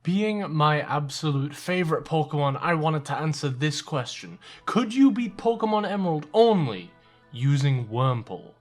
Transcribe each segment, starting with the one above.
Being my absolute favourite Pokemon, I wanted to answer this question. Could you beat Pokemon Emerald only using Wurmple?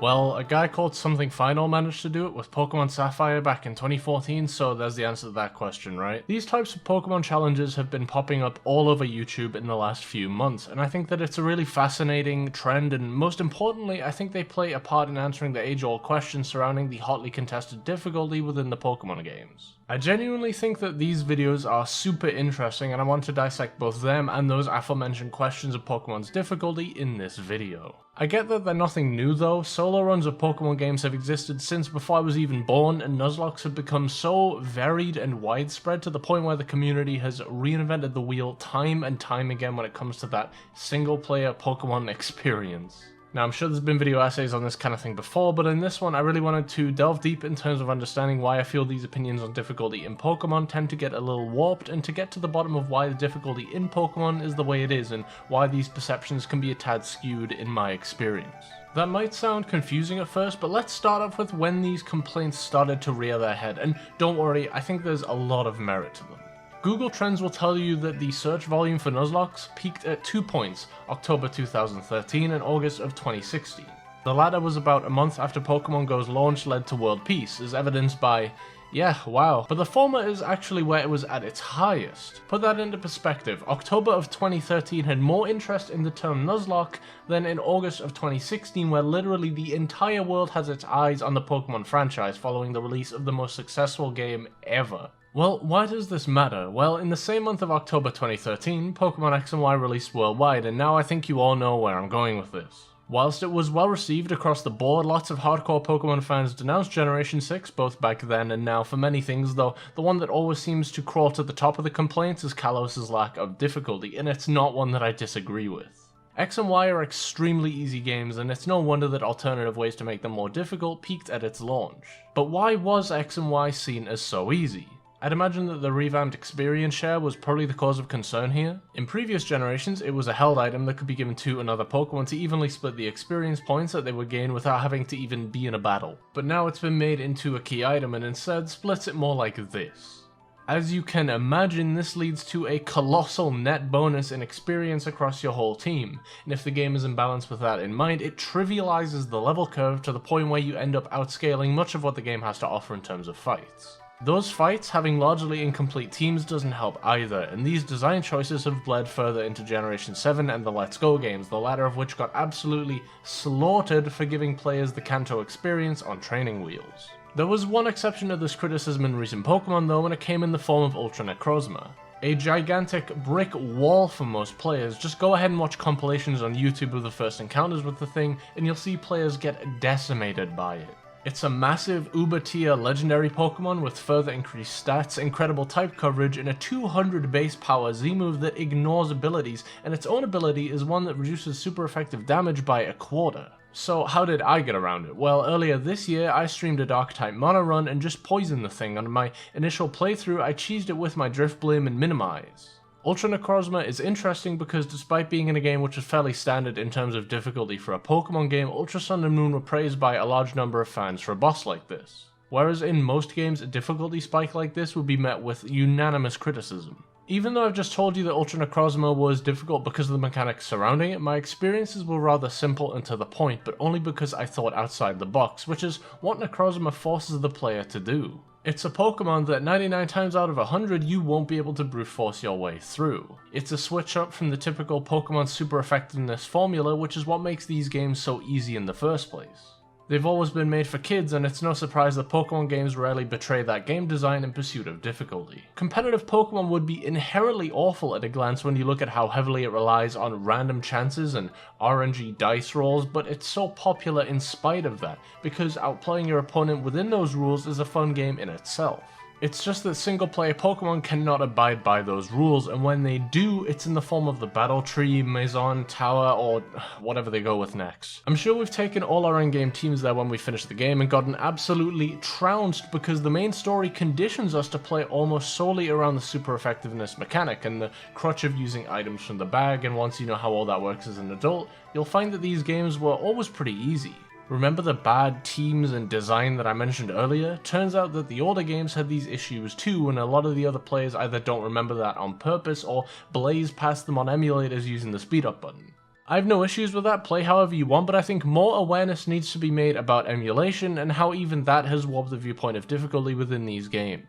Well, a guy called Something Final managed to do it with Pokemon Sapphire back in 2014, so there's the answer to that question, right? These types of Pokemon challenges have been popping up all over YouTube in the last few months, and I think that it's a really fascinating trend, and most importantly, I think they play a part in answering the age-old questions surrounding the hotly contested difficulty within the Pokemon games. I genuinely think that these videos are super interesting, and I want to dissect both them and those aforementioned questions of Pokemon's difficulty in this video. I get that they're nothing new though. Solo runs of Pokemon games have existed since before I was even born, and Nuzlocke have become so varied and widespread to the point where the community has reinvented the wheel time and time again when it comes to that single player Pokemon experience. Now, I'm sure there's been video essays on this kind of thing before, but in this one I really wanted to delve deep in terms of understanding why I feel these opinions on difficulty in Pokemon tend to get a little warped, and to get to the bottom of why the difficulty in Pokemon is the way it is, and why these perceptions can be a tad skewed in my experience. That might sound confusing at first, but let's start off with when these complaints started to rear their head, and don't worry, I think there's a lot of merit to them. Google Trends will tell you that the search volume for Nuzlocke peaked at 2 points, October 2013 and August of 2016. The latter was about a month after Pokemon Go's launch led to world peace, as evidenced by, yeah, wow, but the former is actually where it was at its highest. Put that into perspective, October of 2013 had more interest in the term Nuzlocke than in August of 2016, where literally the entire world has its eyes on the Pokemon franchise following the release of the most successful game ever. Well, why does this matter? Well, in the same month of October 2013, Pokemon X and Y released worldwide, and now I think you all know where I'm going with this. Whilst it was well received across the board, lots of hardcore Pokemon fans denounced Generation 6, both back then and now, for many things, though the one that always seems to crawl to the top of the complaints is Kalos' lack of difficulty, and it's not one that I disagree with. X and Y are extremely easy games, and it's no wonder that alternative ways to make them more difficult peaked at its launch. But why was X and Y seen as so easy? I'd imagine that the revamped experience share was probably the cause of concern here. In previous generations, it was a held item that could be given to another Pokemon to evenly split the experience points that they would gain without having to even be in a battle. But now it's been made into a key item and instead splits it more like this. As you can imagine, this leads to a colossal net bonus in experience across your whole team, and if the game is in balance with that in mind, it trivializes the level curve to the point where you end up outscaling much of what the game has to offer in terms of fights. Those fights having largely incomplete teams doesn't help either, and these design choices have bled further into Generation 7 and the Let's Go games, the latter of which got absolutely slaughtered for giving players the Kanto experience on training wheels. There was one exception to this criticism in recent Pokemon though, and it came in the form of Ultra Necrozma. A gigantic brick wall for most players. Just go ahead and watch compilations on YouTube of the first encounters with the thing, and you'll see players get decimated by it. It's a massive uber-tier legendary Pokemon with further increased stats, incredible type coverage, and a 200 base power Z-move that ignores abilities, and its own ability is one that reduces super effective damage by a quarter. So how did I get around it? Well, earlier this year I streamed a Dark-type Mono run and just poisoned the thing. On my initial playthrough I cheesed it with my Drifblim and Minimize. Ultra Necrozma is interesting because despite being in a game which is fairly standard in terms of difficulty for a Pokemon game, Ultra Sun and Moon were praised by a large number of fans for a boss like this. Whereas in most games, a difficulty spike like this would be met with unanimous criticism. Even though I've just told you that Ultra Necrozma was difficult because of the mechanics surrounding it, my experiences were rather simple and to the point, but only because I thought outside the box, which is what Necrozma forces the player to do. It's a Pokemon that 99 times out of 100 you won't be able to brute force your way through. It's a switch up from the typical Pokemon super effectiveness formula, which is what makes these games so easy in the first place. They've always been made for kids, and it's no surprise that Pokemon games rarely betray that game design in pursuit of difficulty. Competitive Pokemon would be inherently awful at a glance when you look at how heavily it relies on random chances and RNG dice rolls, but it's so popular in spite of that, because outplaying your opponent within those rules is a fun game in itself. It's just that single-player Pokemon cannot abide by those rules, and when they do, it's in the form of the Battle Tree, Maison, Tower, or whatever they go with next. I'm sure we've taken all our in-game teams there when we finished the game and gotten absolutely trounced because the main story conditions us to play almost solely around the super effectiveness mechanic and the crutch of using items from the bag, and once you know how all that works as an adult, you'll find that these games were always pretty easy. Remember the bad teams and design that I mentioned earlier? Turns out that the older games had these issues too, and a lot of the other players either don't remember that on purpose or blaze past them on emulators using the speed up button. I have no issues with that, play however you want, but I think more awareness needs to be made about emulation and how even that has warped the viewpoint of difficulty within these games.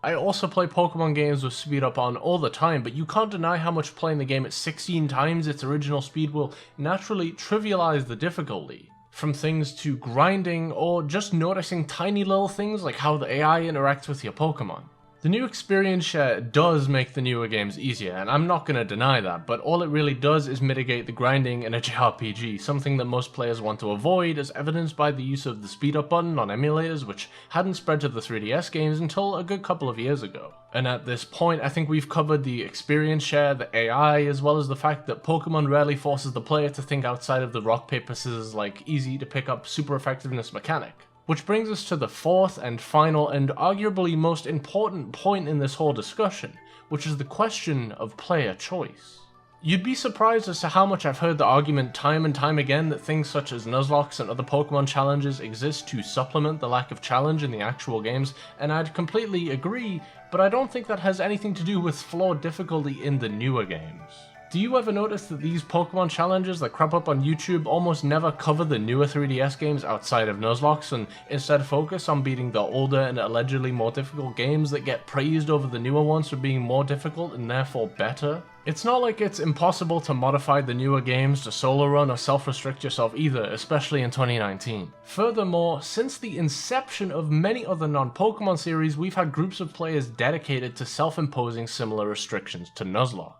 I also play Pokemon games with speed up on all the time, but you can't deny how much playing the game at 16 times its original speed will naturally trivialize the difficulty. From things to grinding, or just noticing tiny little things like how the AI interacts with your Pokemon. The new experience share does make the newer games easier, and I'm not going to deny that, but all it really does is mitigate the grinding in a JRPG, something that most players want to avoid, as evidenced by the use of the speed up button on emulators, which hadn't spread to the 3DS games until a good couple of years ago. And at this point, I think we've covered the experience share, the AI, as well as the fact that Pokemon rarely forces the player to think outside of the rock, paper, scissors like easy to pick up super effectiveness mechanic. Which brings us to the fourth and final and arguably most important point in this whole discussion, which is the question of player choice. You'd be surprised as to how much I've heard the argument time and time again that things such as Nuzlocke and other Pokemon challenges exist to supplement the lack of challenge in the actual games, and I'd completely agree, but I don't think that has anything to do with flawed difficulty in the newer games. Do you ever notice that these Pokemon challenges that crop up on YouTube almost never cover the newer 3DS games outside of Nuzlocke and instead focus on beating the older and allegedly more difficult games that get praised over the newer ones for being more difficult and therefore better? It's not like it's impossible to modify the newer games to solo run or self-restrict yourself either, especially in 2019. Furthermore, since the inception of many other non-Pokemon series, we've had groups of players dedicated to self-imposing similar restrictions to Nuzlocke.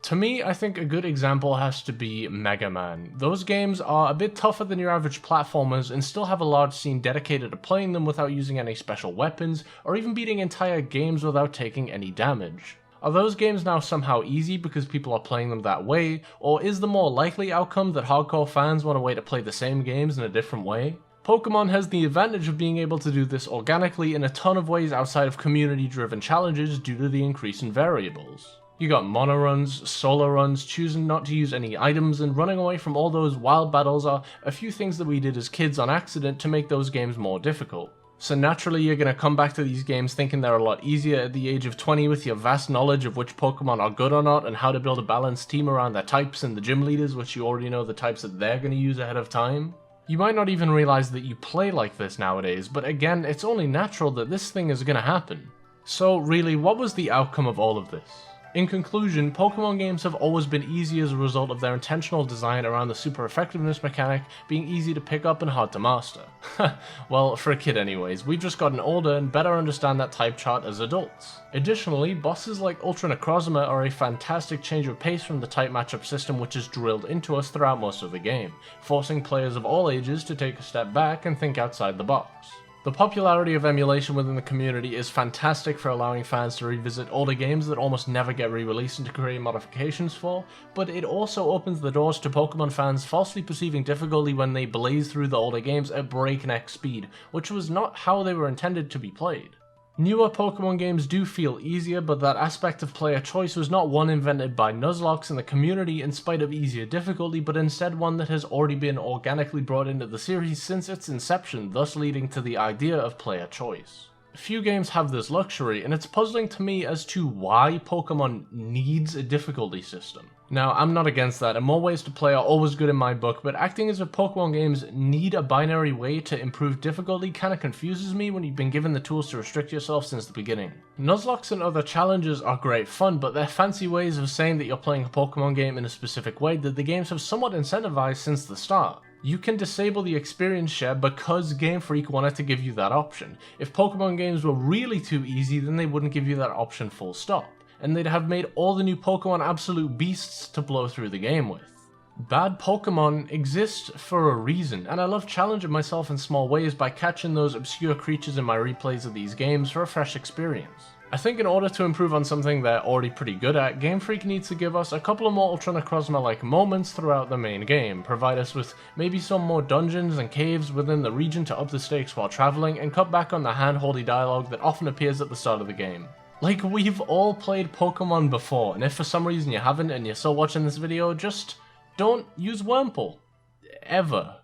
To me, I think a good example has to be Mega Man. Those games are a bit tougher than your average platformers and still have a large scene dedicated to playing them without using any special weapons, or even beating entire games without taking any damage. Are those games now somehow easy because people are playing them that way, or is the more likely outcome that hardcore fans want a way to play the same games in a different way? Pokemon has the advantage of being able to do this organically in a ton of ways outside of community-driven challenges due to the increase in variables. You got mono runs, solo runs, choosing not to use any items, and running away from all those wild battles are a few things that we did as kids on accident to make those games more difficult. So naturally you're going to come back to these games thinking they're a lot easier at the age of 20 with your vast knowledge of which Pokemon are good or not and how to build a balanced team around their types and the gym leaders, which you already know the types that they're going to use ahead of time. You might not even realize that you play like this nowadays, but again, it's only natural that this thing is going to happen. So really, what was the outcome of all of this? In conclusion, Pokemon games have always been easy as a result of their intentional design around the super effectiveness mechanic being easy to pick up and hard to master. Well, for a kid anyways, we've just gotten older and better understand that type chart as adults. Additionally, bosses like Ultra Necrozma are a fantastic change of pace from the type matchup system which is drilled into us throughout most of the game, forcing players of all ages to take a step back and think outside the box. The popularity of emulation within the community is fantastic for allowing fans to revisit older games that almost never get re-released and to create modifications for, but it also opens the doors to Pokemon fans falsely perceiving difficulty when they blaze through the older games at breakneck speed, which was not how they were intended to be played. Newer Pokemon games do feel easier, but that aspect of player choice was not one invented by Nuzlocke and the community in spite of easier difficulty, but instead one that has already been organically brought into the series since its inception, thus leading to the idea of player choice. Few games have this luxury, and it's puzzling to me as to why Pokemon needs a difficulty system. Now, I'm not against that, and more ways to play are always good in my book, but acting as if Pokemon games need a binary way to improve difficulty kinda confuses me when you've been given the tools to restrict yourself since the beginning. Nuzlocke and other challenges are great fun, but they're fancy ways of saying that you're playing a Pokemon game in a specific way that the games have somewhat incentivized since the start. You can disable the experience share because Game Freak wanted to give you that option. If Pokemon games were really too easy, then they wouldn't give you that option full stop, and they'd have made all the new Pokemon absolute beasts to blow through the game with. Bad Pokemon exist for a reason, and I love challenging myself in small ways by catching those obscure creatures in my replays of these games for a fresh experience. I think in order to improve on something they're already pretty good at, Game Freak needs to give us a couple of more Ultra Necrozma-like moments throughout the main game, provide us with maybe some more dungeons and caves within the region to up the stakes while traveling, and cut back on the hand-holdy dialogue that often appears at the start of the game. Like, we've all played Pokemon before, and if for some reason you haven't and you're still watching this video, just don't use Wurmple. Ever.